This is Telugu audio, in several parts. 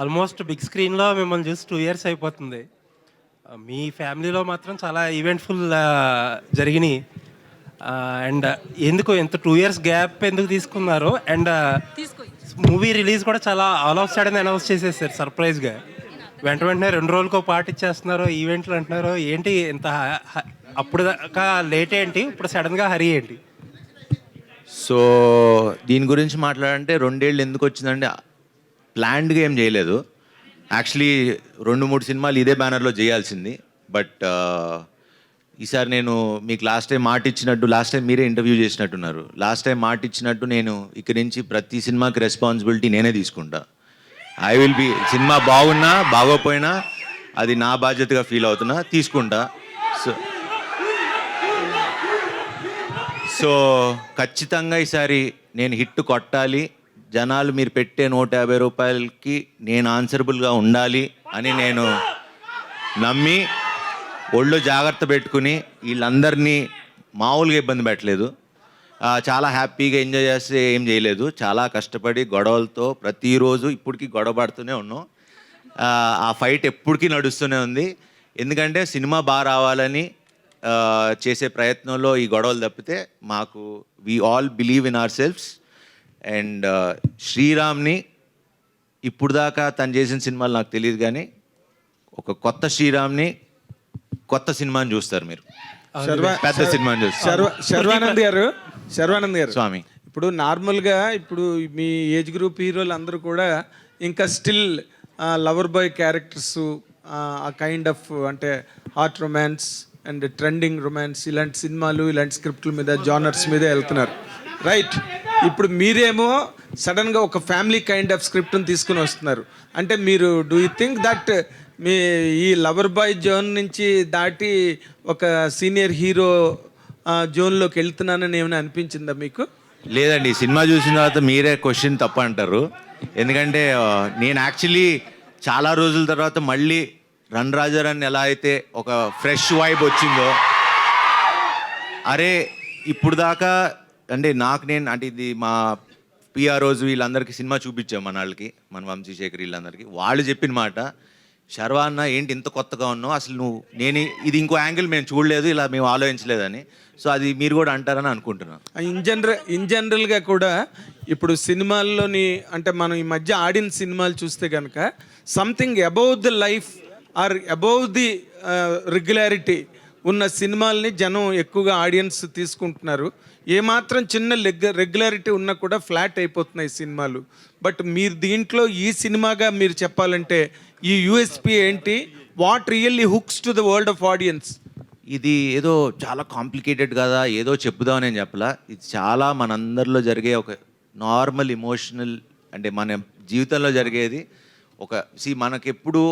ఆల్మోస్ట్ బిగ్ స్క్రీన్‌లో మిమ్మల్ని చూసి 2 ఇయర్స్ అయిపోతుంది. మీ ఫ్యామిలీలో మాత్రం చాలా ఈవెంట్‌ఫుల్ జరిగినియి. అండ్ ఎందుకు ఇంత 2 ఇయర్స్ గ్యాప్ ఎందుకు తీసుకున్నారు? అండ్ మూవీ రిలీజ్ కూడా చాలా ఆల్ ఆఫ్ సడెన్ అనౌన్స్ చేసేసారు సర్ప్రైజ్‌గా. వెంటనే 2 రోజులకో పాట ఇచ్చేస్తున్నారు, ఈవెంట్లు అంటున్నారు. ఏంటి ఇంత అప్పుడు దాకా లేట్ ఏంటి? ఇప్పుడు సడెన్‌గా హరీ ఏంటి? సో దీని గురించి మాట్లాడంటే 2 ఏళ్ళు ఎందుకు వచ్చిందంటే ప్లాన్డ్గా ఏం చేయలేదు. యాక్చువల్లీ 2-3 సినిమాలు ఇదే బ్యానర్లో చేయాల్సింది. బట్ ఈసారి నేను మీకు లాస్ట్ టైం మాట ఇచ్చినట్టు, లాస్ట్ టైం మీరే ఇంటర్వ్యూ చేసినట్టున్నారు, లాస్ట్ టైం మాట ఇచ్చినట్టు నేను ఇక్కడి నుంచి ప్రతి సినిమాకి రెస్పాన్సిబిలిటీ నేనే తీసుకుంటా. ఐ విల్ బి, సినిమా బాగున్నా బాగోపోయినా అది నా బాధ్యతగా ఫీల్ అవుతున్నా, తీసుకుంటా. సో ఖచ్చితంగా ఈసారి నేను హిట్ కొట్టాలి, జనాలు మీరు పెట్టే 150 రూపాయలకి నేను ఆన్సరబుల్గా ఉండాలి అని నేను నమ్మి ఒళ్ళు జాగ్రత్త పెట్టుకుని వీళ్ళందరినీ మామూలుగా ఇబ్బంది పెట్టలేదు. చాలా హ్యాపీగా ఎంజాయ్ చేస్తే ఏం చేయలేదు. చాలా కష్టపడి గొడవలతో ప్రతిరోజు ఇప్పటికీ గొడవ పడుతూనే ఉన్నాం. ఆ ఫైట్ ఎప్పటికీ నడుస్తూనే ఉంది. ఎందుకంటే సినిమా బాగా రావాలని చేసే ప్రయత్నంలో ఈ గొడవలు తప్పితే మాకు we all believe in our selves. And శ్రీరామ్ని ఇప్పుడు దాకా తను చేసిన సినిమాలు నాకు తెలియదు, కానీ ఒక కొత్త శ్రీరామ్ని, కొత్త సినిమాని చూస్తారు మీరు, పెద్ద సినిమాని చూస్తారు. శర్వానంద్ గారు స్వామి, ఇప్పుడు నార్మల్గా ఇప్పుడు మీ ఏజ్ గ్రూప్ హీరోలు అందరూ కూడా ఇంకా స్టిల్ లవర్ బాయ్ క్యారెక్టర్స్, ఆ కైండ్ ఆఫ్ అంటే hot romance and trending romance ఇలాంటి సినిమాలు, ఇలాంటి స్క్రిప్ట్ల మీద, జానర్స్ మీద వెళ్తున్నారు, రైట్? ఇప్పుడు మీరేమో సడన్గా ఒక ఫ్యామిలీ కైండ్ ఆఫ్ స్క్రిప్ట్ని తీసుకుని వస్తున్నారు. అంటే మీరు డూ యూ థింక్ దట్ మీ ఈ లవర్ బాయ్ జోన్ నుంచి దాటి ఒక సీనియర్ హీరో జోన్లోకి వెళ్తున్నానని ఏమైనా అనిపించిందా మీకు? లేదండి, సినిమా చూసిన తర్వాత మీరే క్వశ్చన్ తప్ప అంటారు. ఎందుకంటే నేను యాక్చువల్లీ చాలా రోజుల తర్వాత మళ్ళీ రన్ రాజారాన్ని ఎలా అయితే ఒక ఫ్రెష్ వైబ్ వచ్చిందో, అరే ఇప్పుడు దాకా అంటే అంటే ఇది మా పిఆర్ఓస్ వీళ్ళందరికీ సినిమా చూపించాం, మన వాళ్ళకి, మన వంశీశేఖర్ వీళ్ళందరికీ. వాళ్ళు చెప్పిన మాట, శర్వా అన్న ఏంటి ఇంత కొత్తగా ఉన్నావు, అసలు నేను ఇది ఇంకో యాంగిల్ మేము చూడలేదు, ఇలా మేము ఆలోచించలేదని. సో అది మీరు కూడా అంటారని అనుకుంటున్నాను. ఇన్ జనరల్గా కూడా ఇప్పుడు సినిమాల్లోని అంటే మనం ఈ మధ్య ఆడిన సినిమాలు చూస్తే కనుక something above the life or above the regularity ఉన్న సినిమాల్ని జనం ఎక్కువగా ఆడియన్స్ తీసుకుంటున్నారు. ఏమాత్రం చిన్న రెగ్యులారిటీ ఉన్నా కూడా ఫ్లాట్ అయిపోతున్నాయి సినిమాలు. బట్ మీరు దీంట్లో ఈ సినిమాగా మీరు చెప్పాలంటే ఈ యూఎస్పీ ఏంటి? What really hooks to the world of audience? ఇది ఏదో చాలా కాంప్లికేటెడ్ కదా, ఏదో చెప్పుదామని నేను చెప్పలా. ఇది చాలా మనందరిలో జరిగే ఒక నార్మల్ ఇమోషనల్, అంటే మన జీవితంలో జరిగేది. మనకెప్పుడు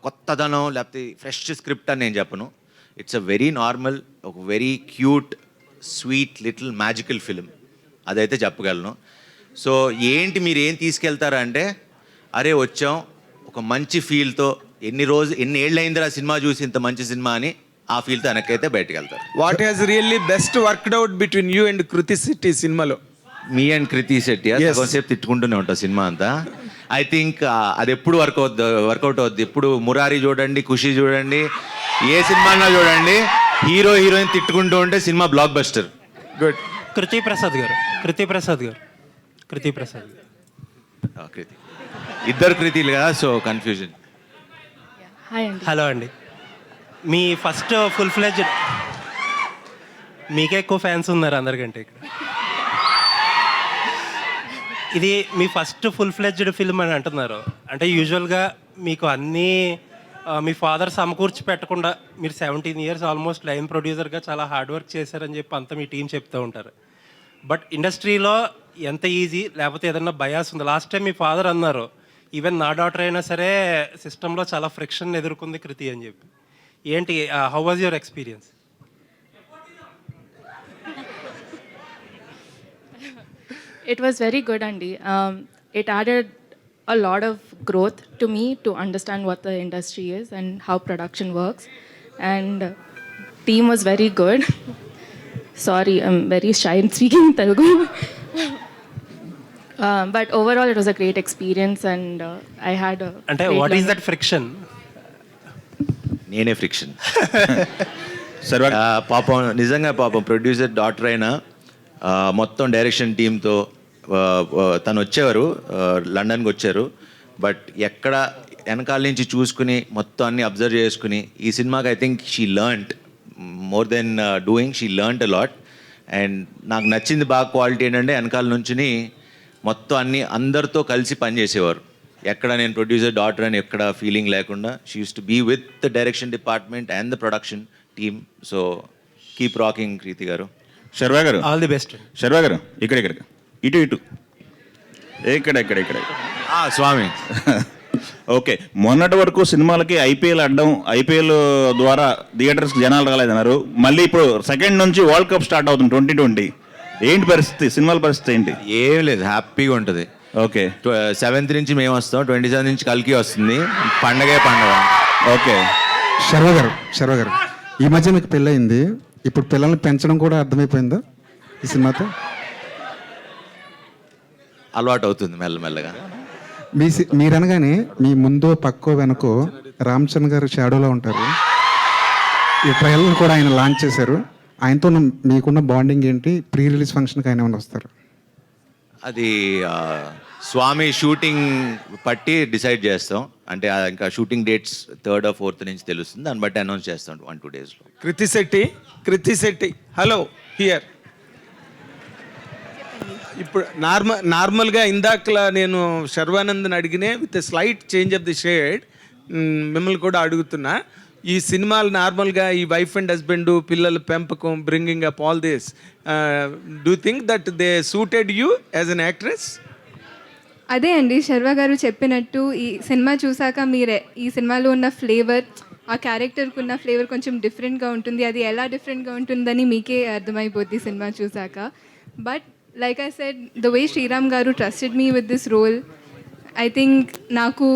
కొత్తదనం లేకపోతే ఫ్రెష్ స్క్రిప్ట్ అని నేను చెప్పను. ఇట్స్ అ వెరీ నార్మల్, ఒక very cute, sweet, little magical film, అదైతే చెప్పగలను. సో ఏంటి మీరు ఏం తీసుకెళ్తారంటే, అరే వచ్చాం ఒక మంచి ఫీల్తో, ఎన్ని ఏళ్ళైందిరా సినిమా చూసి ఇంత మంచి సినిమా అని ఆ ఫీల్తో వెనక్కైతే బయటకు వెళ్తారు. What has really best worked out between you and Krithi Shetty సినిమాలో? మీ అండ్ కృతి శెట్టి కొంతసేపు తిట్టుకుంటూనే ఉంటాం సినిమా అంతా. ఐ థింక్ అది ఎప్పుడు వర్కౌట్ అవుద్ది. ఇప్పుడు మురారి చూడండి, ఖుషి చూడండి, ఏ సినిమానా చూడండి, హీరో హీరోయిన్ తిట్టుకుంటూ ఉంటే సినిమా బ్లాక్ బస్టర్. గుడ్. కృతి ప్రసాద్ గారు కృతి, ఇద్దరు కృతిలు కదా, సో కన్ఫ్యూజన్. హలో అండి, మీ ఫస్ట్ ఫుల్ ఫ్లెడ్జ్డ్, మీకే ఎక్కువ ఫ్యాన్స్ ఉన్నారు అందరికంటే ఇక్కడ. ఇది మీ ఫస్ట్ ఫుల్ ఫ్లెడ్జ్డ్ ఫిల్మ్ అని అంటున్నారు. అంటే యూజువల్గా మీకు అన్నీ మీ ఫాదర్ సమకూర్చి పెట్టకుండా మీరు 17 ఇయర్స్ ఆల్మోస్ట్ లైన్ ప్రొడ్యూసర్గా చాలా హార్డ్ వర్క్ చేశారని చెప్పి అంతా మీ టీం చెప్తూ ఉంటారు. బట్ ఇండస్ట్రీలో ఎంత ఈజీ, లేకపోతే ఏదన్నా బయాస్ ఉంది? లాస్ట్ టైం మీ ఫాదర్ అన్నారు, ఈవెన్ నా డాటర్ అయినా సరే సిస్టంలో చాలా ఫ్రిక్షన్ ఎదుర్కొంది కృతి అని చెప్పి. ఏంటి, how was your experience? It was very good, Andy. It added a lot of growth to me to understand what the industry is and how production works. And team was very good. Sorry, I'm very shy in speaking Telugu. But overall, it was a great experience, and I had a. అంటే great what is learning. That friction? నేనే ఫ్రిక్షన్. సర్వా పాపం నిజంగా పాపం ప్రొడ్యూసర్ డాక్టర్ అయినా మొత్తం డైరెక్షన్ టీంతో తను వచ్చేవారు, లండన్కి వచ్చారు. బట్ ఎక్కడ వెనకాల నుంచి చూసుకుని మొత్తం అన్ని అబ్జర్వ్ చేసుకుని ఈ సినిమాకి I think she learned more than doing, she learned a lot. And నాకు నచ్చింది బాగా క్వాలిటీ ఏంటంటే వెనకాల నుంచి మొత్తం అన్ని అందరితో కలిసి పనిచేసేవారు. ఎక్కడ నేను ప్రొడ్యూసర్ డాటర్ అని ఎక్కడ ఫీలింగ్ లేకుండా she used to be with the direction department and the production team. So keep rocking Krithi garu. Sharwa గారు, ఆల్ ది బెస్ట్. శర్వా గారు ఇక్కడ ఇటు ఇక్కడ స్వామి ఓకే. మొన్నటి వరకు సినిమాలకి ఐపీఎల్ అడ్డం, ఐపీఎల్ ద్వారా థియేటర్స్కి జనాలు రాలేదన్నారు. మళ్ళీ ఇప్పుడు సెకండ్ నుంచి వరల్డ్ కప్ స్టార్ట్ అవుతుంది 2020. ఏంటి పరిస్థితి, సినిమాల పరిస్థితి ఏంటి? ఏం లేదు, హ్యాపీగా ఉంటుంది. ఓకే 7th నుంచి మేము వస్తాం, 27 నుంచి కల్కి వస్తుంది. పండగే పండగ. ఓకే. శర్వ గారు ఈ మధ్య మీకు పెళ్ళయింది, ఇప్పుడు పిల్లల్ని పెంచడం కూడా అర్థమైపోయిందా ఈ సినిమాతో? అలవాటు అవుతుంది మెల్లమెల్లగా. మీరనగానే మీ ముందో పక్కో వెనకో రామ్ చరణ్ గారు షాడోలో ఉంటారు. ఈ ట్రయల్ని కూడా ఆయన లాంచ్ చేశారు. ఆయనతో మీకున్న బాండింగ్ ఏంటి? ప్రీ రిలీజ్ ఫంక్షన్కి ఆయన ఏమైనా వస్తారు? అది స్వామి షూటింగ్ పట్టి డిసైడ్ చేస్తాం. అంటే ఇంకా shooting dates 3rd or 4th నుంచి తెలుస్తుంది, దాన్ని బట్టి అనౌన్స్ చేస్తాం 1-2 daysలో. Krithi Shetty hello here. ఇప్పుడు నార్మల్గా ఇందాకలా నేను శర్వానంద్ని అడిగినే with slight change of the shade మిమ్మల్ని కూడా అడుగుతున్నా. ఈ సినిమాలు నార్మల్గా ఈ వైఫ్ అండ్ హస్బెండ్ పిల్లల పెంపకం, bringing up all this, do think that they suited you as an actress? అదే అండి శర్వా గారు చెప్పినట్టు ఈ సినిమా చూసాక మీరే ఈ సినిమాలో ఉన్న ఫ్లేవర్, ఆ క్యారెక్టర్కి ఉన్న ఫ్లేవర్ కొంచెం డిఫరెంట్గా ఉంటుంది. అది ఎలా డిఫరెంట్గా ఉంటుందని మీకే అర్థమైపోద్ది సినిమా చూసాక. But like I said, the way Sriram garu trusted me with this role, I think నాకు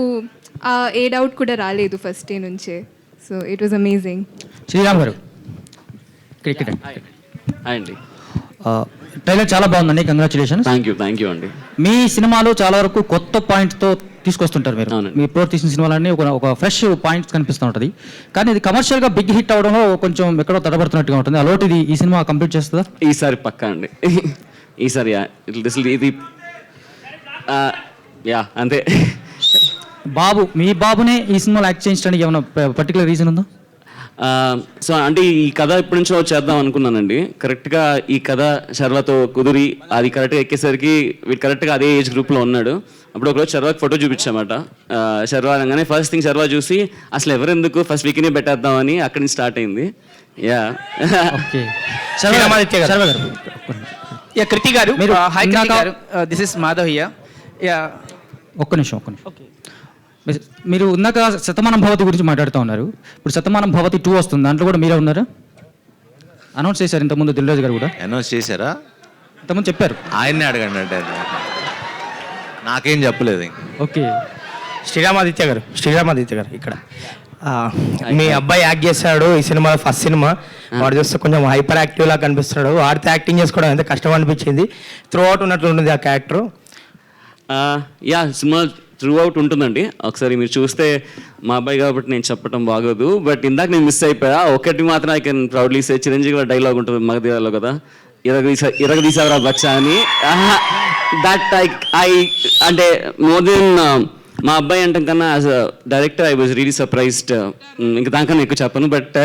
ఏ డౌట్ కూడా రాలేదు ఫస్ట్ డే నుంచే. So it was amazing. Sriram garu cricket అండి, ట్రైలర్ చాలా బాగుందండి, కంగ్రాచులేషన్స్. థ్యాంక్ యూ అండి. మీ సినిమాలో చాలా వరకు కొత్త పాయింట్తో తీసుకొస్తుంటారు మీరు. అవునండి. మీ ఇప్పుడు తీసిన సినిమాలన్నీ ఒక ఫ్రెష్ పాయింట్స్ కనిపిస్తూ ఉంటుంది. కానీ ఇది కమర్షియల్గా బిగ్ హిట్ అవడంలో కొంచెం ఎక్కడో తడబడుతున్నట్టుగా ఉంటుంది. అలాంటిది ఈ సినిమా కంప్లీట్ చేస్తుందా? ఈసారి పక్కా అండి. ఈసారి ఇది యా అంతే. మీ బాబునే ఈ సినిమాలో యాక్ట్ చేయించడానికి ఏమైనా పర్టికులర్ రీజన్ ఉందా? సో అంటే ఈ కథ ఇప్పటి నుంచో చేద్దాం అనుకున్నానండి. కరెక్ట్గా ఈ కథ శర్వాతో కుదిరి అది కరెక్ట్గా ఎక్కేసరికి వీడు కరెక్ట్గా అదే ఏజ్ గ్రూప్లో ఉన్నాడు. అప్పుడు ఒకరోజు శర్వాకి ఫోటో చూపించామాట. శర్వా అనగానే ఫస్ట్ థింగ్ శర్వా చూసి అసలు ఎవరెందుకు ఫస్ట్ వీక్నే పెట్టేద్దామని అక్కడి నుంచి స్టార్ట్ అయింది. Yeah okay. కృతి గారు, మీరు హాయ్ కృతి ఇందాక- గారు, this is Madhav here. Yeah ఒక్క నిమిషం. మీరు ఇందాక శతమానం భవతి గురించి మాట్లాడుతూ ఉన్నారు. ఇప్పుడు శతమానం భవతి 2 వస్తుంది, దాంట్లో కూడా మీరే ఉన్నారు. అనౌన్స్ చేశారు ఇంతకుముందు దిల్రాజు గారు కూడా. అనౌన్స్ చేశారా? ఇంతకుముందు చెప్పారు. ఆయన్నే అడగండి అంటే నాకేం చెప్పలేదు. ఓకే. శ్రీరామాదిత్య గారు ఇక్కడ మీ అబ్బాయి యాక్ట్ చేశాడు ఈ సినిమా, ఫస్ట్ సినిమా. వాడు చూస్తే కొంచెం హైపర్ యాక్టివ్ లా కనిపిస్తున్నాడు. వాడితో యాక్టింగ్ చేసుకోవడం ఎంత కష్టం అనిపించింది. త్రూ అవుట్ ఉన్నట్లు ఉంటుంది ఆ character. Yeah cinema through out ఉంటుందండి. ఒకసారి మీరు చూస్తే మా అబ్బాయి కాబట్టి నేను చెప్పడం బాగోదు, బట్ ఇందాక నేను మిస్ అయిపోయా. ఒకటి మాత్రం I can proudly say, Chiranjeevi dialogue ఉంటుంది మగధీరాలో కదా, ఇరగదీసావరా బచ్చా అని. దట్ ఐ అంటే మోర్ దెన్ మా అబ్బాయి అంటే కన్నా as a director I was really surprised. ఇంకా దానికన్నా ఎక్కువ చెప్పను, బట్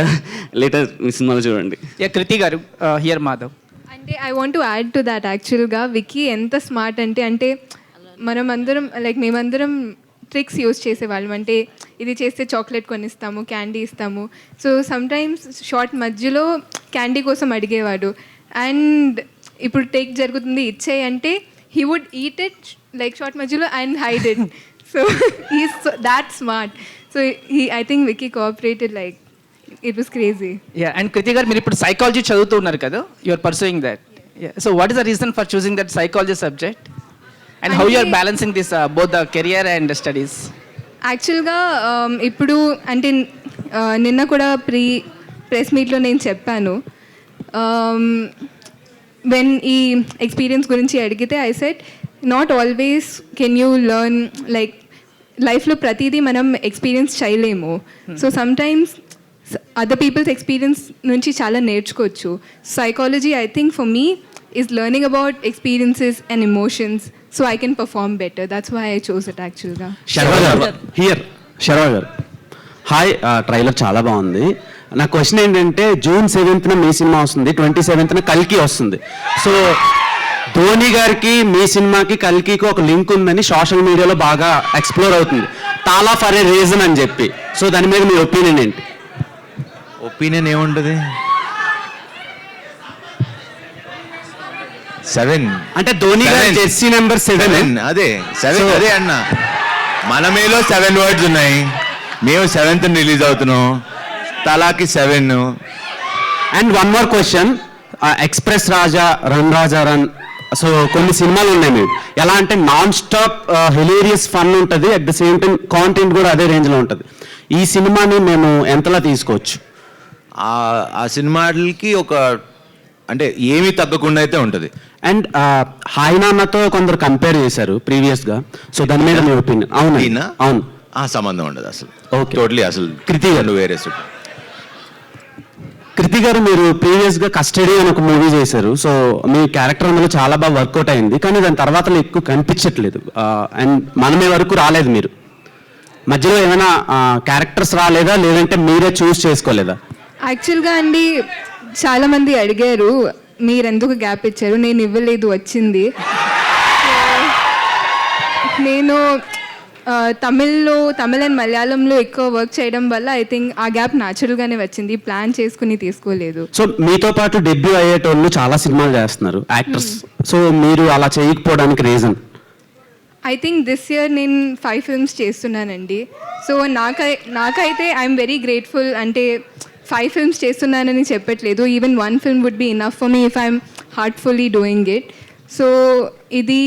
లేటర్ మీ సినిమాలో చూడండి. కృతి గారు హియర్ మాధవ్. అంటే I want to add to that. యాక్చువల్గా విక్కీ ఎంత స్మార్ట్ అంటే మేమందరం ట్రిక్స్ యూస్ చేసేవాళ్ళం. అంటే ఇది చేస్తే చాక్లెట్ కొనిస్తాము, క్యాండీ ఇస్తాము. సో సమ్టైమ్స్ షార్ట్ మధ్యలో క్యాండీ కోసం అడిగేవాడు. అండ్ ఇప్పుడు టేక్ జరుగుతుంది ఇచ్చేయి అంటే he would eat it like shot మధ్యలో and hide it. So he's that smart. So I think Vicky cooperated like it was crazy. Yeah and Krithi garu, మీరు ఇప్పుడు సైకాలజీ చదువుతూ ఉన్నారు కదా, you are pursuing that. So what is the reason for choosing that psychology subject? And how you are balancing this both the career and studies? యాక్చువల్గా ఇప్పుడు అంటే నిన్న కూడా ప్రెస్ మీట్లో నేను చెప్పాను, వెన్ ఈ ఎక్స్పీరియన్స్ గురించి అడిగితే I said not always can you learn like లైఫ్లో ప్రతిదీ మనం ఎక్స్పీరియన్స్ చేయలేము. So sometimes other people's experience నుంచి చాలా నేర్చుకోవచ్చు. Psychology I think for me is learning about experiences and emotions so I can perform better. That's why I chose it యాక్చువల్గా. శర్వా గారు హాయ్, ట్రైలర్ చాలా బాగుంది. నా క్వశ్చన్ ఏంటంటే జూన్ 7th మీ సినిమా వస్తుంది, 27th కల్కి వస్తుంది. సో ధోని గారికి మీ సినిమాకి కల్కికి ఒక లింక్ ఉందని సోషల్ మీడియాలో బాగా ఎక్స్ప్లోర్ అవుతుంది, తాలా ఫర్ ఏ రీజన్ అని చెప్పి. సో దాని మీద మీ ఒపీనియన్ ఏంటి? ఒపీనియన్ ఏముంటుంది? 7 అంటే ధోని గారి జెర్సీ నెంబర్ 7. అదే 7 అదే అన్న. మన మేలో 7 వర్డ్స్ ఉన్నాయి, మేము 7th రిలీజ్ అవుతున్నాం, తలాకి 7. And one more question, express Raja, run Raja run, so కొన్ని సినిమాలు ఉన్నాయి మీరు ఎలా అంటే నాన్ స్టాప్ హిలేరియస్ ఫన్ ఉంటుంది, at the same time content కూడా అదే రేంజ్లో ఉంటుంది. ఈ సినిమాని మేము ఎంతలా తీసుకోవచ్చు? ఆ సినిమాలకి ఒక అంటే ఏమీ తగ్గకుండా అయితే ఉంటుంది. అండ్ హాయ్ నాన్నతో కొందరు కంపేర్ చేశారు ప్రీవియస్గా, సో దాని మీద మీ ఒపీనియన్? అవును అవును, ఆ సంబంధం ఉండదు అసలు. ఓకే, టోటలీ అసలు కృతి గారు వేరే. కృతి గారు మీరు ప్రీవియస్గా కస్టడీ అని ఒక మూవీ చేశారు, సో మీ క్యారెక్టర్ అందులో చాలా బాగా వర్కౌట్ అయింది, కానీ దాని తర్వాత ఎక్కువ కనిపించట్లేదు అండ్ మనమే వరకు రాలేదు. మీరు మధ్యలో ఏమైనా క్యారెక్టర్స్ రాలేదా, లేదంటే మీరే చూస్ చేసుకోలేదా? యాక్చువల్గా అండి చాలామంది అడిగారు మీరు ఎందుకు గ్యాప్ ఇచ్చారు, నేను ఇవ్వలేదు, వచ్చింది. నేను తమిళ్ అండ్ మలయాళంలో ఎక్కువ వర్క్ చేయడం వల్ల ఐ థింక్ ఆ గ్యాప్ న్యాచురల్గానే వచ్చింది, ప్లాన్ చేసుకుని తీసుకోలేదు. సో మీతో పాటు డెబ్యూ అయ్యేటోళ్ళు చాలా సినిమాలు చేస్తున్నారు యాక్టర్స్, సో మీరు అలా చేయకపోవడానికి reason? I think this year నేను 5 ఫిల్మ్స్ చేస్తున్నానండి. సో నాకైతే ఐఎమ్ వెరీ గ్రేట్ఫుల్. అంటే 5 ఫిల్మ్స్ చేస్తున్నానని చెప్పట్లేదు, even 1 film would be enough for me if I'm heartfully doing it. So ఇది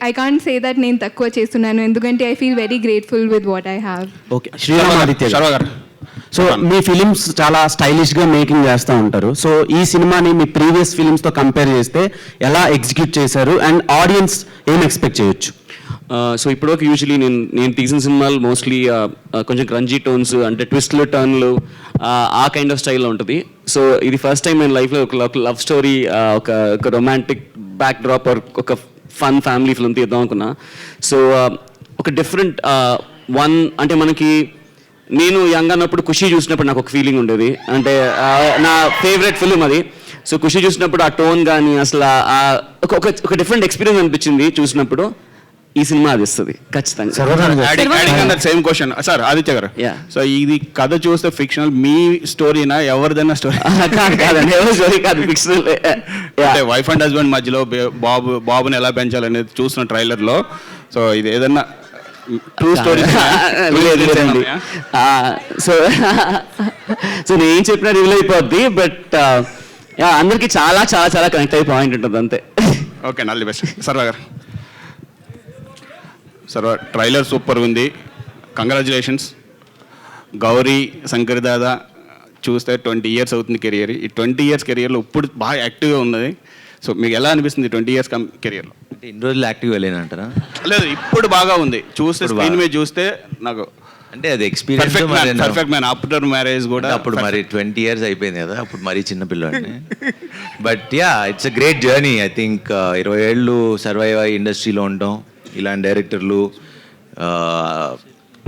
ఐ కాంట్ సే దట్ నేను తక్కువ చేస్తున్నాను, ఎందుకంటే I feel very grateful with what I have. Okay, Sriramaditya garu, so me films చాలా స్టైలిష్గా మేకింగ్ చేస్తూ ఉంటారు. సో ఈ సినిమాని మీ ప్రీవియస్ ఫిలిమ్స్తో కంపేర్ చేస్తే ఎలా ఎగ్జిక్యూట్ చేశారు అండ్ ఆడియన్స్ ఏం ఎక్స్పెక్ట్ చేయొచ్చు? సో ఇప్పటివరకు యూజువలీ నేను తీసిన సినిమాలు మోస్ట్లీ కొంచెం క్రంజీ టోన్స్, అంటే ట్విస్ట్లు, టర్న్లు, ఆ కైండ్ ఆఫ్ స్టైల్లో ఉంటుంది. సో ఇది ఫస్ట్ టైం నేను లైఫ్లో ఒక లవ్ స్టోరీ, ఒక రొమాంటిక్ బ్యాక్ డ్రాప్, ఒక ఫన్ ఫ్యామిలీ ఫిల్మ్ తీద్దాం అనుకున్నా. సో ఒక డిఫరెంట్ వన్, అంటే మనకి నేను యంగ్ అన్నప్పుడు ఖుషి చూసినప్పుడు నాకు ఒక ఫీలింగ్ ఉండేది, అంటే నా ఫేవరెట్ ఫిలిం అది. సో ఖుషి చూసినప్పుడు ఆ టోన్ కానీ అసలు ఒక డిఫరెంట్ ఎక్స్పీరియన్స్ అనిపించింది చూసినప్పుడు. ఈ సినిమా అది ఇస్తుంది ఖచ్చితంగా. సేమ్ క్వశ్చన్ సార్ ఆదిత్య గారు. సో ఇది కథ చూస్తే ఫిక్షనల్, మీ స్టోరీనా ఎవరిదైనా స్టోరీ? కాదండి, ఎవరి స్టోరీ కాదు, ఫిక్షనల్. అంటే వైఫ్ అండ్ హస్బెండ్ మధ్యలో బాబుని ఎలా పెంచాలనేది చూసిన ట్రైలర్ లో. సో ఇది ఏదన్నా ట్రూ స్టోరీ? లేదండి. సో నేను చెప్పిన రివీల్ అయిపోద్ది, బట్ అందరికి చాలా చాలా చాలా కనెక్ట్ అయ్యే పాయింట్ ఉంటుంది అంతే. Okay, all the best. Sharwa garu. Sharwa, trailer super ఉంది, కంగ్రాచులేషన్స్. గౌరీ, శంకర్ దాదా చూస్తే 20 years అవుతుంది కెరియర్. ఈ 20 years కెరియర్లో ఇప్పుడు బాగా యాక్టివ్గా ఉన్నది. సో మీకు ఎలా అనిపిస్తుంది 20 years కెరియర్లో? అంటే ఇన్ని రోజులు యాక్టివ్గా లేనంటారా? లేదు, ఇప్పుడు బాగా ఉంది. చూస్తే స్క్రీన్ మీద చూస్తే నాకు అంటే అది experience. Perfect man. After marriage కూడా అప్పుడు మరి 20 years అయిపోయింది కదా, అప్పుడు మరీ చిన్న పిల్లవాడిని. But yeah, it's a great journey. I think 20 ఏళ్ళు సర్వైవ్ అయ్యి ఇండస్ట్రీలో ఉండటం, ఇలాంటి డైరెక్టర్లు,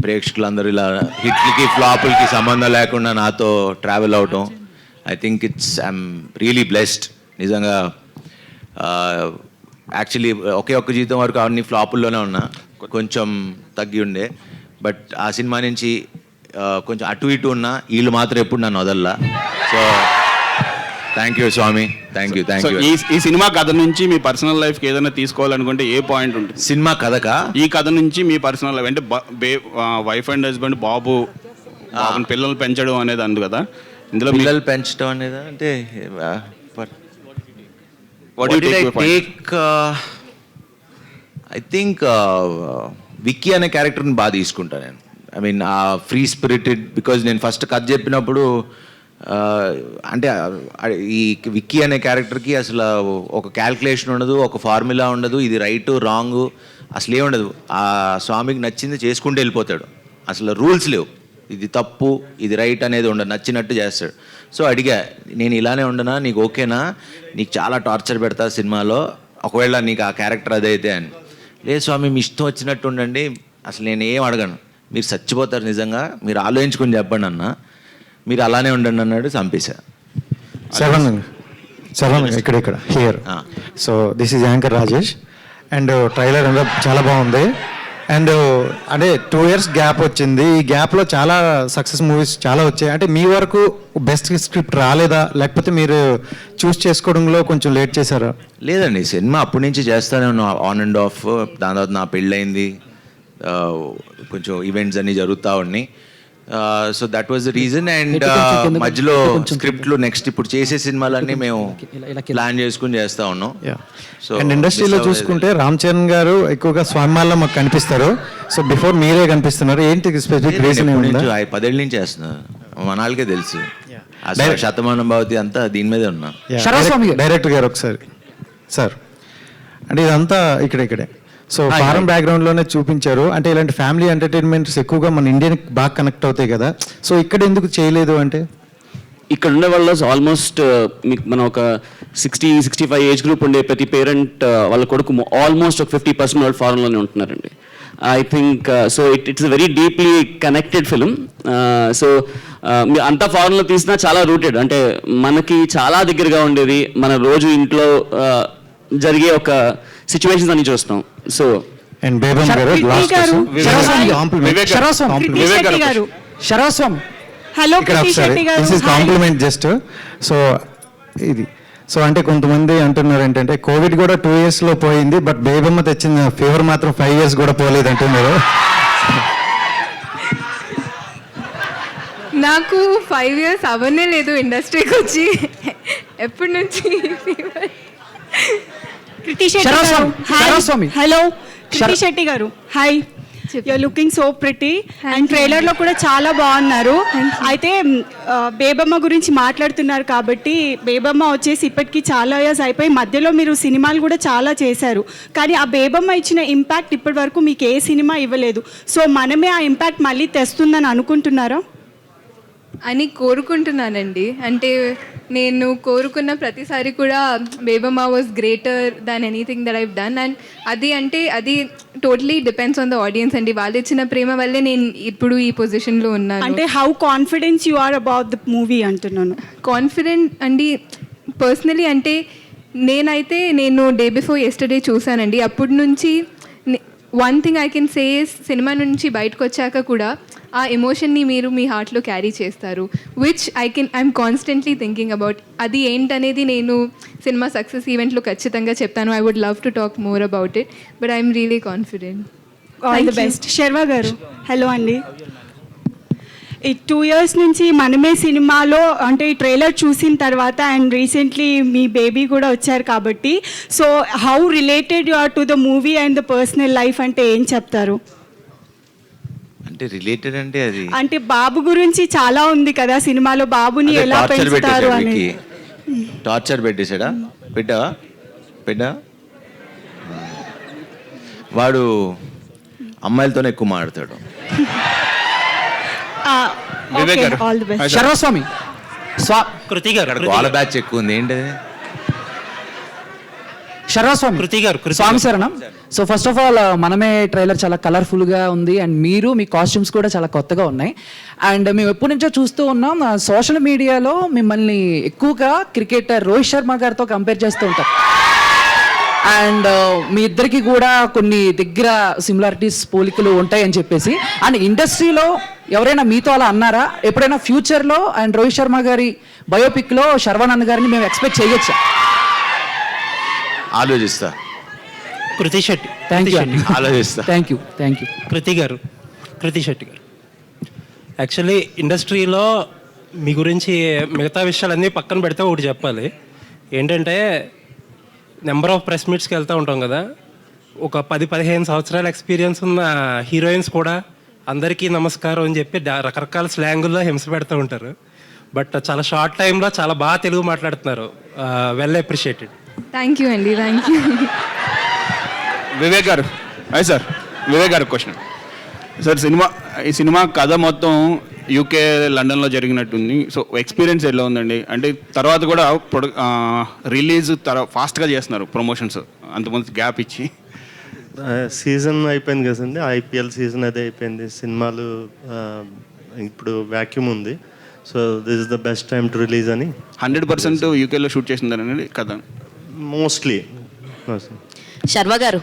ప్రేక్షకులందరూ ఇలా హిట్లకి ఫ్లాపులకి సంబంధం లేకుండా నాతో ట్రావెల్ అవటం, I think I'm really blessed నిజంగా. యాక్చువల్లీ ఒక్క జీవితం వరకు అవన్నీ ఫ్లాపుల్లోనే ఉన్నా, కొంచెం తగ్గి ఉండే. బట్ ఆ సినిమా నుంచి కొంచెం అటు ఇటు ఉన్నా, వీళ్ళు మాత్రం ఎప్పుడు నన్ను వదల్లా. So thank you Swami, thank you. ఈ సినిమా కథ నుంచి మీ పర్సనల్ లైఫ్కి ఏదైనా తీసుకోవాలనుకుంటే ఏ పాయింట్ ఉంటుంది? సినిమా కథకా? ఈ కథ నుంచి మీ పర్సనల్ లైఫ్ అంటే వైఫ్ అండ్ హస్బెండ్, బాబుని పిల్లలు పెంచడం అనేది అందు కదా, ఇందులో పిల్లలు పెంచడం అనేది అంటే ఐ థింక్ విక్కీ అనే క్యారెక్టర్ని బాగా తీసుకుంటాను నేను. ఐ మీన్ ఆ ఫ్రీ స్పిరిటెడ్, బికాజ్ నేను ఫస్ట్ కథ చెప్పినప్పుడు అంటే ఈ విక్కీ అనే క్యారెక్టర్కి అసలు ఒక క్యాల్కులేషన్ ఉండదు, ఒక ఫార్ములా ఉండదు, ఇది రైటు రాంగు అసలు ఏముండదు. ఆ స్వామికి నచ్చింది చేసుకుంటూ వెళ్ళిపోతాడు, అసలు రూల్స్ లేవు, ఇది తప్పు ఇది రైట్ అనేది ఉండదు, నచ్చినట్టు చేస్తాడు. సో అడిగా, నేను ఇలానే ఉండనా, నీకు ఓకేనా, నీకు చాలా టార్చర్ పెడతా సినిమాలో ఒకవేళ నీకు ఆ క్యారెక్టర్ అదైతే అని. లేదు స్వామి మీ ఇష్టం వచ్చినట్టు ఉండండి, అసలు నేను ఏం అడగను, మీరు చచ్చిపోతారు నిజంగా, మీరు ఆలోచించుకొని చెప్పండి అన్న, మీరు అలానే ఉండండి అన్నాడు. చంపేశా. శర్వన్ ఇక్కడ here. So this is anchor Rajesh and trailer అంతా చాలా బాగుంది. అండ్ అంటే 2 years గ్యాప్ వచ్చింది, ఈ గ్యాప్లో చాలా సక్సెస్ మూవీస్ చాలా వచ్చాయి. అంటే మీ వరకు బెస్ట్ స్క్రిప్ట్ రాలేదా, లేకపోతే మీరు చూస్ చేసుకోవడంలో కొంచెం లేట్ చేశారా? లేదండి, సినిమా అప్పటి నుంచి చేస్తానే ఉన్నా, ఆన్ అండ్ ఆఫ్. దాని తర్వాత నా పెళ్ళయింది, కొంచెం ఈవెంట్స్ అన్నీ జరుగుతూ ఉన్నాయి. So that was the reason. And మధ్యలో స్క్రిప్ట్లు నెక్స్ట్ ఇప్పుడు చేసే సినిమాలన్నీ మేము ప్లాన్ చేసుకుని చేస్తూ ఉన్నాం. సో అండ్ ఇండస్ట్రీలో చూసుకుంటే రామ్ చరణ్ గారు ఎక్కువగా స్వామిమాల్లో మాకు కనిపిస్తారు. సో బిఫోర్ మీరే కనిపిస్తున్నారు, ఏంటి స్పెసిఫిక్ రీజన్? 10 ఏళ్ళ నుంచి చేస్తున్నారు, మనాళ్ళకే తెలుసు. అసలు శతమానం భవతి అంతా దీని మీదే ఉన్నా. డైరెక్టర్ గారు ఒకసారి సార్, అంటే ఇదంతా ఇక్కడే సో ఫారెన్ బ్యాక్గ్రౌండ్లోనే చూపించారు. అంటే ఇలాంటి ఫ్యామిలీ ఎంటర్టైన్మెంట్స్ ఎక్కువగా మన ఇండియన్కి బాగా కనెక్ట్ అవుతాయి కదా, సో ఇక్కడ ఎందుకు చేయలేదు? అంటే ఇక్కడ ఉండే వాళ్ళు ఆల్మోస్ట్ మీకు మనం ఒక 60-65 ఏజ్ గ్రూప్ ఉండే ప్రతి పేరెంట్ వాళ్ళ కొడుకు ఆల్మోస్ట్ ఒక 50% వాళ్ళు ఫారెన్లోనే ఉంటున్నారండి. I think so it's very deeply connected film. So అంతా ఫారెన్లో తీసినా చాలా రూటెడ్, అంటే మనకి చాలా దగ్గరగా ఉండేది, మన రోజు ఇంట్లో జరిగే ఒక సిచ్యువేషన్స్ అన్ని చూస్తాం. సో అండ్ బేబం గారు కాంప్లిమెంట్ జస్ట్. సో ఇది సో అంటే కొంతమంది అంటున్నారు ఏంటంటే కోవిడ్ కూడా 2 yearsలో పోయింది, బట్ బేబమ్మ తెచ్చిన ఫీవర్ మాత్రం 5 years కూడా పోలేదు అంటున్నారు. నాకు 5 years అవనే లేదు ఇండస్ట్రీకి వచ్చి, ఎప్పటి నుంచి fever. Hello Krithi Shetty garu, hi, you're looking so pretty and ట్రైలర్లో కూడా చాలా బాగున్నారు. అయితే బేబమ్మ గురించి మాట్లాడుతున్నారు కాబట్టి, బేబమ్మ వచ్చేసి ఇప్పటికీ చాలా ఇయర్స్ అయిపోయి, మధ్యలో మీరు సినిమాలు కూడా చాలా చేశారు, కానీ ఆ బేబమ్మ ఇచ్చిన ఇంపాక్ట్ ఇప్పటి వరకు మీకు ఏ సినిమా ఇవ్వలేదు. సో మనమే ఆ ఇంపాక్ట్ మళ్ళీ తెస్తుందని అనుకుంటున్నారా? అని కోరుకుంటున్నానండి. అంటే నేను కోరుకున్న ప్రతిసారి కూడా Bebamma was greater than anything that I've done. And అది totally depends on the audience అండి. వాళ్ళు ఇచ్చిన ప్రేమ వల్లే నేను ఇప్పుడు ఈ పొజిషన్లో ఉన్నాను. అంటే how confidence you are about the movie అంటున్నాను. కాన్ఫిడెంట్ అండి పర్సనలీ. అంటే నేను డే బిఫోర్ ఎస్టర్డే చూసానండి. అప్పటి నుంచి one thing I can say cinema నుంచి బయటకు వచ్చాక కూడా ఆ ఎమోషన్ని మీరు మీ హార్ట్లో క్యారీ చేస్తారు, which I'm constantly thinking about. అది ఏంటనేది నేను సినిమా సక్సెస్ ఈవెంట్లో ఖచ్చితంగా చెప్తాను. I would love to talk more about it, but I'm really confident. All the best. Sharwa garu, hello అండి. ఈ 2 years నుంచి మనమే సినిమాలో అంటే ఈ ట్రైలర్ చూసిన తర్వాత అండ్ రీసెంట్లీ మీ బేబీ కూడా వచ్చారు కాబట్టి, so how related you are to the movie and the personal life అంటే ఏం చెప్తారు? అంటే రిలేటెడ్ అంటే అది అంటే బాబు గురించి చాలా ఉంది కదా సినిమాలో, బాబుని ఎలా పెంచుతారు అని. టార్చర్ పెట్టేశాడా? పెట్టా వాడు అమ్మాయిలతోనే ఎక్కువ మాట్లాడతాడు. శర్వస్వామి కృతి గారు, వాళ్ళ బ్యాచ్ ఎక్కువ ఉంది ఏంటి? శర్వస్వామి కృతి గారు, స్వామి శరణం. So first of all Manamey trailer చాలా కలర్ఫుల్గా ఉంది అండ్ మీ కాస్ట్యూమ్స్ కూడా చాలా కొత్తగా ఉన్నాయి. అండ్ మేము ఎప్పటి నుంచో చూస్తూ ఉన్నాం, సోషల్ మీడియాలో మిమ్మల్ని ఎక్కువగా క్రికెటర్ రోహిత్ శర్మ గారితో కంపేర్ చేస్తూ ఉంటారు. అండ్ మీ ఇద్దరికి కూడా కొన్ని దగ్గర సిమిలారిటీస్ పోలికలు ఉంటాయని చెప్పేసి, అండ్ ఇండస్ట్రీలో ఎవరైనా మీతో అలా అన్నారా ఎప్పుడైనా ఫ్యూచర్లో? అండ్ రోహిత్ శర్మ గారి బయోపిక్లో శర్వానంద్ గారిని మేము ఎక్స్పెక్ట్ చేయొచ్చా? ఆలోచిస్తా. కృతి శెట్టి, ఆలోచిస్తా. Thank you. కృతి శెట్టి గారు, యాక్చువల్లీ ఇండస్ట్రీలో మీ గురించి మిగతా విషయాలన్నీ పక్కన పెడితే ఒకటి చెప్పాలి. ఏంటంటే నెంబర్ ఆఫ్ ప్రెస్ మీట్స్కి వెళ్తూ ఉంటాం కదా, ఒక 10-15 సంవత్సరాల ఎక్స్పీరియన్స్ ఉన్న హీరోయిన్స్ కూడా అందరికీ నమస్కారం అని చెప్పి రకరకాల స్లాంగుల్లో హింస పెడుతూ ఉంటారు. బట్ చాలా షార్ట్ టైంలో చాలా బాగా తెలుగు మాట్లాడుతున్నారు. Well appreciated. థ్యాంక్ యూ అండి, థ్యాంక్ యూ. వివేక్ గారు, అయ్యి సార్, వివేక్ గారు క్వశ్చన్ సార్. ఈ సినిమా కథ మొత్తం యూకే లండన్లో జరిగినట్టుంది. సో ఎక్స్పీరియన్స్ ఎలా ఉందండి? అంటే తర్వాత కూడా రిలీజ్ ఫాస్ట్గా చేస్తున్నారు ప్రమోషన్స్, అంతమంది గ్యాప్ ఇచ్చి. సీజన్ అయిపోయింది కదండి, IPL సీజన్ అదే అయిపోయింది. సినిమాలు ఇప్పుడు వ్యాక్యూమ్ ఉంది. So this is the best time to release అని 100% యూకేలో షూట్ చేసిందనండి కథ మోస్ట్లీ. శర్వ గారు,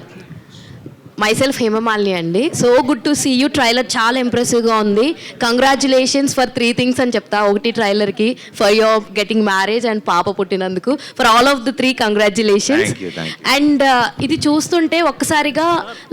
మైసెల్ఫ్ హేమమాలిని అండి. So good to see you. Trailer చాలా ఇంప్రెసివ్గా ఉంది. కంగ్రాచులేషన్స్ ఫర్ 3 థింగ్స్ అని చెప్తా. ఒకటి ట్రైలర్కి for your getting marriage and పాప పుట్టినందుకు. For all of the 3 congratulations. And ఇది చూస్తుంటే ఒక్కసారిగా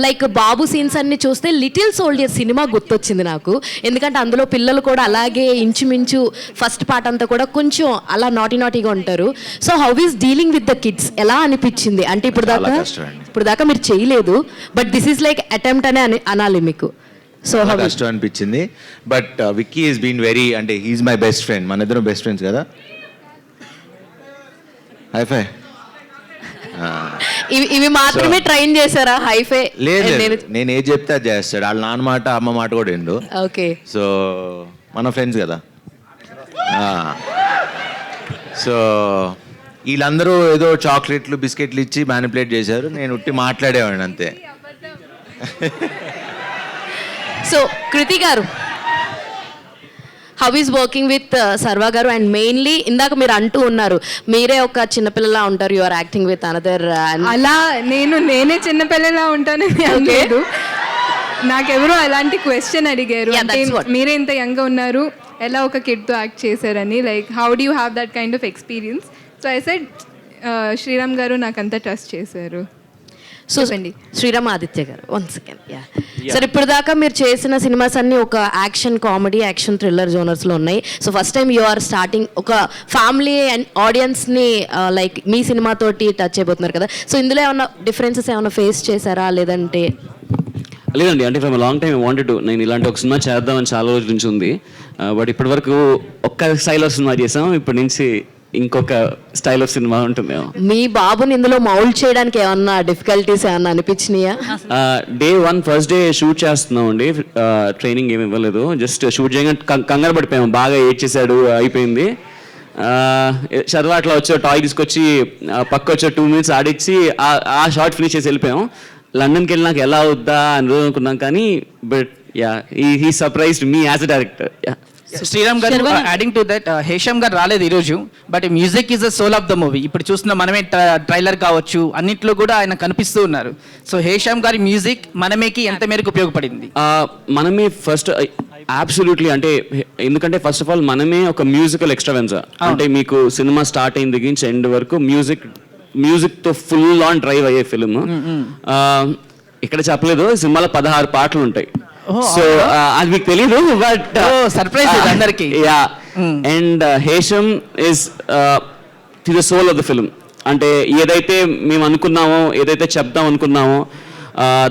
లైక్ బాబు సీన్స్ అన్ని చూస్తే లిటిల్ సోల్జర్ సినిమా గుర్తొచ్చింది నాకు. ఎందుకంటే అందులో పిల్లలు కూడా అలాగే ఇంచుమించు ఫస్ట్ పార్ట్ అంతా కూడా కొంచెం అలా నాటీగా ఉంటారు. So how is dealing with the kids ఎలా అనిపించింది? అంటే ఇప్పుడు దాకా మీరు చేయలేదు, but this is like attempt అనే అనాలి మీకు. సో కష్టం అనిపించింది. But Vicky is been very, అంటే హీఈస్ మై బెస్ట్ ఫ్రెండ్. మన ఇద్దరం బెస్ట్ ఫ్రెండ్స్ కదా. హైఫై ఇవి మాత్రమే ట్రైన్ చేశారా? హైఫై లేదు, నేను ఏది చెప్తే అది చేస్తాడు. వాళ్ళ నాన్న మాట అమ్మ మాట కూడా ఎండు. ఓకే, సో మన ఫ్రెండ్స్ కదా. సో వీళ్ళందరూ ఏదో చాక్లెట్లు బిస్కెట్లు ఇచ్చి మ్యానిపులేట్ చేశారు. నేను ఉట్టి మాట్లాడేవాడిని అంతే. సో కృతి గారు, హౌ ఈస్ వర్కింగ్ విత్ సర్వా గారు? అండ్ మెయిన్లీ ఇందాక మీరు అంటూ ఉన్నారు మీరే ఒక చిన్నపిల్లలా ఉంటారు, you are acting with another. అలా నేనే చిన్నపిల్లలా ఉంటానని లేదు. నాకెవరో అలాంటి క్వశ్చన్ అడిగారు, అంటే మీరే ఇంత యంగ్గా ఉన్నారు, ఎలా ఒక కిడ్తో యాక్ట్ చేశారని. Like how do you have that kind of experience? So I said Sriram garu నాకంతా ట్రస్ట్ చేశారు. సో శ్రీరామ్ ఆదిత్య గారు, 1 సెకండ్. సార్, ఇప్పుడు దాకా మీరు చేసిన సినిమాస్ అన్ని ఒక యాక్షన్ కామెడీ, యాక్షన్ థ్రిల్లర్ జోనర్స్లో ఉన్నాయి. So first time you are starting ఒక ఫ్యామిలీ అండ్ ఆడియన్స్ని లైక్ మీ సినిమాతోటి టచ్ అయిపోతున్నారు కదా. సో ఇందులో ఏమైనా డిఫరెన్సెస్ ఏమైనా ఫేస్ చేశారా? లేదంటే లేదండి, అంటే from long time wanted to, నేను ఇలాంటి ఒక సినిమా చేద్దామని చాలా రోజుల నుంచి ఉంది. బట్ ఇప్పటి వరకు ఒక్క స్టైల్ ఆఫ్ సినిమా చేసాం, ఇప్పటి నుంచి ఇంకొక స్టైల్ ఆఫ్ సినిమా ఉంటుందేమో. మీ బాబుని ఇందులో మౌల్డ్ చేయడానికి ఏమన్నా డిఫికల్టీస్ ఏమన్నా అనిపించినాయా? డే 1 ఫస్ట్ డే షూట్ చేస్తున్నాం అండి. ట్రైనింగ్ ఏమి ఇవ్వలేదు, జస్ట్ షూట్ చేయగానే కంగారు పడిపోయాము. బాగా ఏడ్ చేశాడు, అయిపోయింది. చదువు అట్లా వచ్చి టాయ్ తీసుకొచ్చి పక్క వచ్చి 2 minutes ఆడిచ్చి ఆ షార్ట్ ఫినిష్ చేసి వెళ్ళిపోయాం. లండన్కి వెళ్ళి నాకు ఎలా అవుద్దా అని రోజు అనుకున్నాం, కానీ but he surprised me as a director. Sriram garu, adding to that, Hesham garu రాలేదు ఈరోజు, but music is the soul of the movie. ఇప్పుడు చూస్తున్న మనమే ట్రైలర్ కావచ్చు, అన్నిట్లో కూడా ఆయన కనిపిస్తూ ఉన్నారు. సో హేషమ్ గారి మ్యూజిక్ మనమేకి ఎంత మేరకు ఉపయోగపడింది? మనమే ఫస్ట్ అబ్సల్యూట్లీ, అంటే ఎందుకంటే ఫస్ట్ ఆఫ్ ఆల్ మనమే ఒక మ్యూజికల్ ఎక్స్ట్రావెన్సా. అంటే మీకు సినిమా స్టార్ట్ అయిన దగ్గర నుంచి ఎండ్ వరకు మ్యూజిక్తో ఫుల్ ఆన్ డ్రైవ్ అయ్యే ఫిల్మ్. ఇక్కడ చెప్పలేదు, సినిమాలో 16 పాటలు ఉంటాయి. సో అది మీకు తెలీదు, బట్ సర్ప్రైజ్ అందరికి. Yeah, and Hesham is the soul of the film. అంటే ఏదైతే మేము అనుకున్నామో, ఏదైతే చెప్దాం అనుకున్నామో,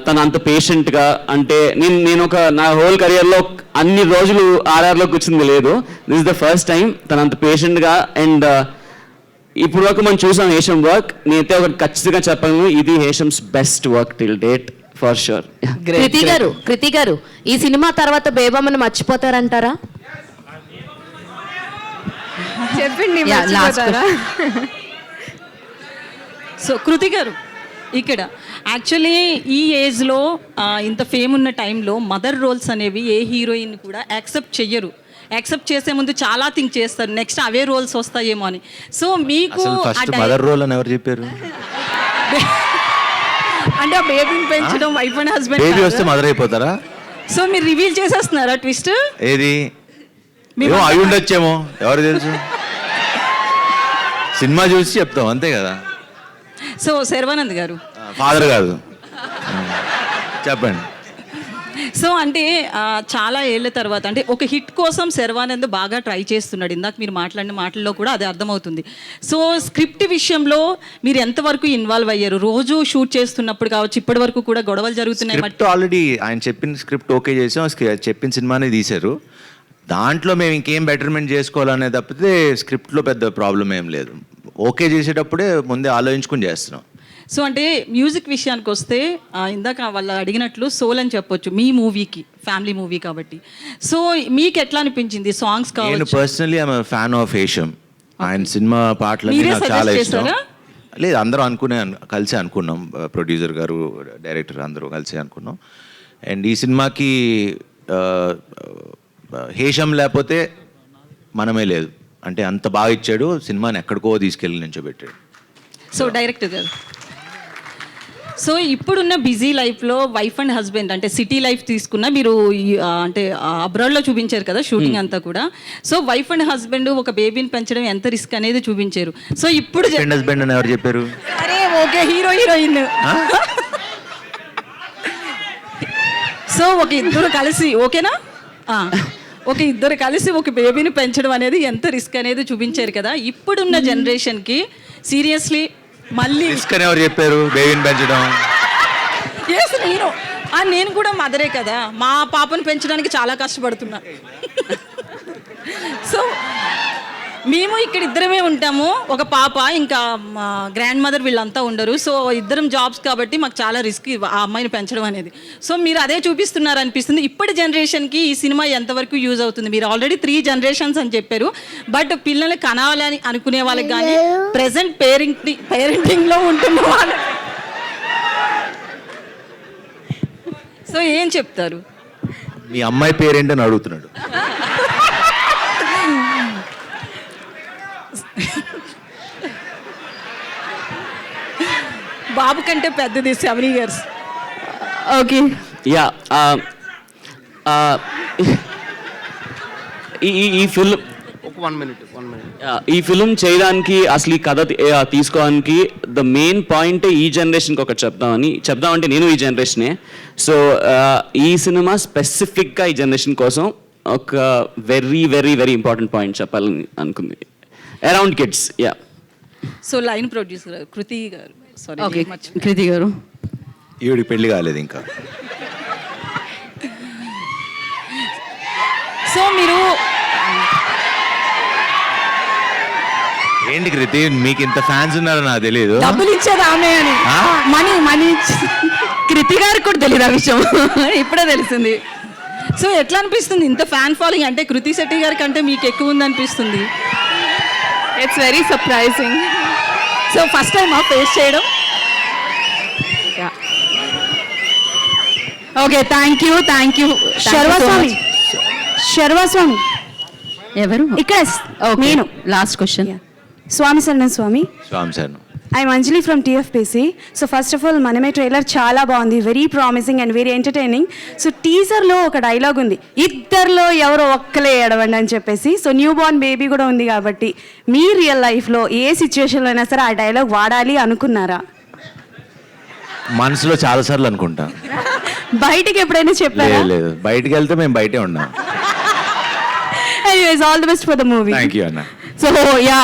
తను అంత పేషెంట్గా, అంటే నేను ఒక నా హోల్ కెరియర్లో అన్ని రోజులు RRలో కూర్చుంది లేదు. This is the first time తను అంత పేషెంట్గా. అండ్ ఇప్పుడు వరకు మనం చూసాం హేషమ్ వర్క్. నేనైతే ఒకటి ఖచ్చితంగా చెప్పాను, ఇది Hesham's best work till date for sure. Kriti గారు, ఈ సినిమా తర్వాత బేబమ్మని మర్చిపోతారంటారా? చెప్పండి. సో కృతి గారు, ఇక్కడ యాక్చువల్లీ ఈ ఏజ్లో ఇంత ఫేమ్ ఉన్న టైంలో మదర్ రోల్స్ అనేవి ఏ హీరోయిన్ కూడా యాక్సెప్ట్ చెయ్యరు. యాక్సెప్ట్ చేసే ముందు చాలా థింక్ చేస్తారు, నెక్స్ట్ అవే రోల్స్ వస్తాయేమో అని. సో మీకు మదర్ రోల్ అని ఎవరు చెప్పారు? అంటే ఆ బేబీని పెంచడం, వైఫ్ అండ్ హస్బెండ్, బేబీ వస్తే మదర్ అయిపోతారా? సో మీరు రివీల్ చేసేస్తున్నారా ట్విస్ట్? ఏది అయి ఉండొచ్చేమో, ఎవరు తెలుసు. సినిమా చూసి చెప్తాం అంతే కదా. సో శర్వానంద్ గారు, ఫాదర్ కాదు, చెప్పండి. సో అంటే చాలా ఏళ్ళ తర్వాత అంటే ఒక హిట్ కోసం శర్వానంద్ బాగా ట్రై చేస్తున్నాడు. ఇందాక మీరు మాట్లాడిన మాటల్లో కూడా అది అర్థమవుతుంది. సో స్క్రిప్ట్ విషయంలో మీరు ఎంతవరకు ఇన్వాల్వ్ అయ్యారు? రోజు షూట్ చేస్తున్నప్పుడు కావచ్చు, ఇప్పటి వరకు కూడా గొడవలు జరుగుతున్నాయి. ఆల్రెడీ ఆయన చెప్పిన స్క్రిప్ట్ ఓకే చేసాం, చెప్పిన సినిమానే తీశారు. దాంట్లో మేము ఇంకేం బెటర్మెంట్ చేసుకోవాలనే తప్పితే స్క్రిప్ట్లో పెద్ద ప్రాబ్లం ఏం లేదు. ఓకే చేసేటప్పుడే ముందే ఆలోచించుకుని చేస్తున్నాం. సో అంటే మ్యూజిక్ విషయానికి వస్తే ఇందాక వాళ్ళు అడిగినట్లు సోల్ అని చెప్పొచ్చు మీ మూవీకి, ఫ్యామిలీ మూవీ కాబట్టి. సో మీకు ఎట్లా అనిపించింది సాంగ్స్ నేను కావచ్చు? Personally I'm fan of Hesham. ఆయన సినిమా పాటలన్నీ మీరే నాకు చాలా suggest ఇష్టం. చేశారా? లేదు, అందరూ కలిసి అనుకున్నాం, ప్రొడ్యూసర్ గారు, డైరెక్టర్ అందరూ కలిసి అనుకున్నాం. అండ్ ఈ సినిమాకి హేషం లేకపోతే మనమే లేదు. అంటే అంత బాగా ఇచ్చాడు, సినిమాని ఎక్కడికో తీసుకెళ్ళి నించోబెట్టాడు. సో డైరెక్టర్ గారు, సో ఇప్పుడున్న బిజీ లైఫ్లో వైఫ్ అండ్ హస్బెండ్ అంటే సిటీ లైఫ్ తీసుకున్న మీరు అంటే అబ్రాడ్లో చూపించారు కదా షూటింగ్ అంతా కూడా. సో వైఫ్ అండ్ హస్బెండ్ ఒక బేబీని పెంచడం ఎంత రిస్క్ అనేది చూపించారు. సో ఇప్పుడు హస్బెండ్ అని ఎవరు చెప్పారు? అరే ఓకే, హీరో హీరోయిన్. సో ఒక ఇద్దరు కలిసి ఓకేనా, ఒక ఇద్దరు కలిసి ఒక బేబీని పెంచడం అనేది ఎంత రిస్క్ అనేది చూపించారు కదా. ఇప్పుడున్న జనరేషన్కి సీరియస్లీ మళ్ళీ రిస్క్ అని ఎవరు చెప్పారు బేబీని పెంచడం? నేను కూడా మదరే కదా, మా పాపను పెంచడానికి చాలా కష్టపడుతున్నా. సో మేము ఇక్కడ ఇద్దరమే ఉంటాము, ఒక పాప, ఇంకా మా గ్రాండ్ మదర్ వీళ్ళంతా ఉండరు. సో ఇద్దరం జాబ్స్ కాబట్టి మాకు చాలా రిస్క్ ఆ అమ్మాయిని పెంచడం అనేది. సో మీరు అదే చూపిస్తున్నారు అనిపిస్తుంది. ఇప్పటి జనరేషన్కి ఈ సినిమా ఎంతవరకు యూజ్ అవుతుంది? మీరు ఆల్రెడీ 3 generations అని చెప్పారు, బట్ పిల్లల్ని కనాలని అనుకునే వాళ్ళకి కానీ ప్రెసెంట్ పేరెంటింగ్లో ఉంటున్న వాళ్ళకి సో ఏం చెప్తారు? మీ అమ్మాయి పేరేంటని అడుగుతున్నాడు. బాబు కంటే పెద్దది 7 years. Okay, yeah. ఈ ఫిల్మ్ 1 minute. ఈ ఫిల్మ్ చేయడానికి అసలు ఈ కథ తీసుకోవడానికి ద మెయిన్ పాయింట్ ఈ జనరేషన్కి ఒకటి చెప్దామంటే నేను ఈ జనరేషనే. సో ఈ సినిమా స్పెసిఫిక్గా ఈ జనరేషన్ కోసం ఒక very very very important point చెప్పాలని అనుకుంది, around kids. Yeah. So line producer Kriti గారు, ఓకే కృతి గారు. ఈవిడికి పెళ్లి కాలేదు ఇంకా. సో మీరు ఏంటి కృతి, మీకు ఇంత ఫ్యాన్స్ ఉన్నారో నాకు తెలియదు. డబ్బులు ఇచ్చేది ఆమె అని, మనీ కృతి గారికి కూడా తెలియదు ఆ విషయం, ఇప్పుడే తెలిసింది. సో ఎట్లా అనిపిస్తుంది ఇంత ఫ్యాన్ ఫాలోయింగ్? అంటే కృతి శెట్టి గారి కంటే మీకు ఎక్కువ ఉంది అనిపిస్తుంది. It's very surprising. So first time face చేయడం. Okay, thank you. శర్వాస్వామి ఎవరు ఇక్కడ? నేను లాస్ట్ క్వశ్చన్. స్వామి శరణం Swami. Swami sir, I'm Anjali from TFPC. So first of all Manamey trailer చాలా బాగుంది, very promising and very entertaining. So టీజర్లో ఒక డైలాగ్ ఉంది, ఇద్దరిలో ఎవరో ఒక్కలే ఏడవండి అని చెప్పేసి. సో న్యూ బోర్న్ బేబీ కూడా ఉంది కాబట్టి మీ రియల్ లైఫ్లో ఏ సిచ్యువేషన్లో అయినా సరే ఆ డైలాగ్ వాడాలి అనుకున్నారా? మనసులో చాలా సార్లు అనుకుంటా. బయటికి ఎప్పుడైనా చెప్పారా? లేదు, బయటికి వెళ్తే మేము బయటే ఉన్నాం. Anyways, all the best for the movie. Thank you అన్న. So yeah